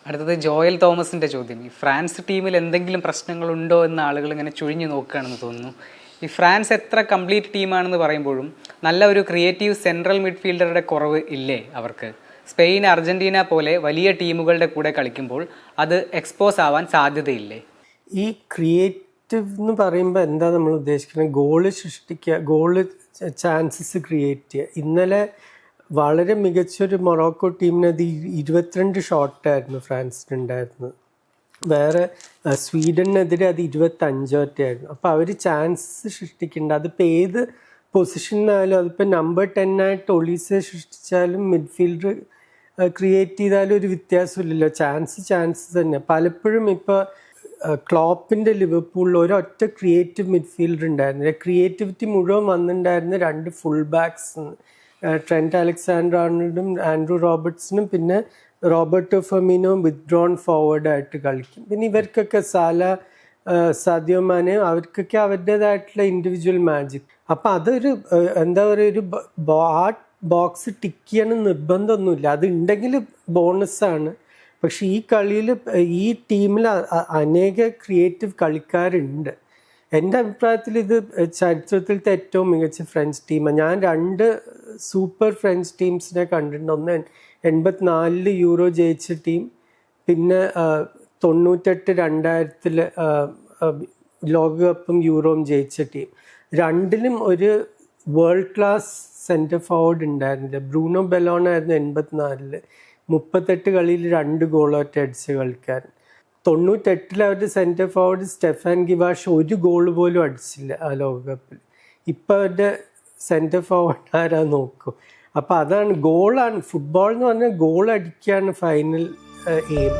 അടുത്തത് ജോയൽ തോമസിൻ്റെ ചോദ്യം. ഈ ഫ്രാൻസ് ടീമിൽ എന്തെങ്കിലും പ്രശ്നങ്ങളുണ്ടോ എന്ന് ആളുകൾ ഇങ്ങനെ ചുഴിഞ്ഞു നോക്കുകയാണെന്ന് തോന്നുന്നു. ഈ ഫ്രാൻസ് എത്ര കംപ്ലീറ്റ് ടീമാണെന്ന് പറയുമ്പോഴും നല്ല ഒരു ക്രിയേറ്റീവ് സെൻട്രൽ മിഡ്ഫീൽഡറുടെ കുറവ് ഇല്ലേ അവർക്ക്? സ്പെയിൻ, അർജൻറ്റീന പോലെ വലിയ ടീമുകളുടെ കൂടെ കളിക്കുമ്പോൾ അത് എക്സ്പോസ് ആവാൻ സാധ്യതയില്ലേ? ഈ ക്രിയേറ്റീവ് എന്ന് പറയുമ്പോൾ എന്താ നമ്മൾ ഉദ്ദേശിക്കുന്നത്? ഗോള് സൃഷ്ടിക്കുക, ഗോള് ചാൻസസ് ക്രിയേറ്റ് ചെയ്യുക. ഇന്നലെ വളരെ മികച്ചൊരു മൊറോക്കോ ടീമിനത് 22 ഷോട്ടായിരുന്നു ഫ്രാൻസിനുണ്ടായിരുന്നത്. വേറെ സ്വീഡനെതിരെ അത് 25 ആയിരുന്നു. അപ്പോൾ അവർ ചാൻസസ് സൃഷ്ടിക്കേണ്ട. അതിപ്പോൾ ഏത് പൊസിഷനിലായാലും, അതിപ്പോൾ നമ്പർ 10 ആയിട്ട് ഒളീസെ സൃഷ്ടിച്ചാലും മിഡ്ഫീൽഡർ ക്രിയേറ്റ് ചെയ്താലും ഒരു വ്യത്യാസമില്ലല്ലോ. ചാൻസ് തന്നെ. പലപ്പോഴും ഇപ്പോൾ ക്ലോപ്പിൻ്റെ ലിവർപൂളിൽ ഒരൊറ്റ ക്രിയേറ്റീവ് മിഡ്ഫീൽഡർ ഉണ്ടായിരുന്നില്ല. ക്രിയേറ്റിവിറ്റി മുഴുവൻ വന്നിട്ടുണ്ടായിരുന്ന 2 ഫുൾ ബാക്സ്, ട്രെൻറ്റ് അലക്സാണ്ടർ ആർണോൾഡും ആൻഡ്രൂ റോബർട്ട്സണും, പിന്നെ റോബർട്ടോ ഫെർമിനോയും വിത്ഡ്രോൺ ഫോർവേഡായിട്ട് കളിക്കും. പിന്നെ ഇവർക്കൊക്കെ സാദിയോ മാനെ, അവർക്കൊക്കെ അവരുടേതായിട്ടുള്ള ഇൻഡിവിജ്വൽ മാജിക്. അപ്പം അതൊരു എന്താ പറയുക, ഒരു ബോക്സ് ടിക്ക് ചെയ്യണം നിർബന്ധമൊന്നുമില്ല. അത് ഉണ്ടെങ്കിൽ ബോണസാണ്. പക്ഷെ ഈ കളിയിൽ, ഈ ടീമിൽ അനേക ക്രിയേറ്റീവ് കളിക്കാരുണ്ട്. എൻ്റെ അഭിപ്രായത്തിൽ ഇത് ചരിത്രത്തിലത്തെ ഏറ്റവും മികച്ച ഫ്രഞ്ച് ടീമാണ്. ഞാൻ 2 സൂപ്പർ ഫ്രഞ്ച് ടീംസിനെ കണ്ടിട്ടുണ്ട്. ഒന്ന് 84 യൂറോ ജയിച്ച ടീം, പിന്നെ 98-2000 ലോകകപ്പും യൂറോയും ജയിച്ച ടീം. 2ലും ഒരു വേൾഡ് ക്ലാസ് സെൻറ്റർ ഫോർവേഡ് ഉണ്ടായിരുന്നില്ല. ബ്രൂണോ ബെലോണ ആയിരുന്നു 84. 38 കളിയിൽ 2 ഗോളൊറ്റ അടിച്ച കളിക്കാരൻ. 98 അവരുടെ സെൻറ്റർ ഫോർവേഡ് സ്റ്റെഫാൻ ഗിവാഷ് 1 ഗോൾ പോലും അടിച്ചില്ല ആ ലോകകപ്പിൽ. ഇപ്പം അവരുടെ സെൻറ്റർ ഫോർവേഡ് ആരാ നോക്കൂ. അപ്പോൾ അതാണ്, ഗോളാണ് ഫുട്ബോൾ എന്ന് പറഞ്ഞാൽ. ഗോൾ അടിക്കുകയാണ് ഫൈനൽ എയിം.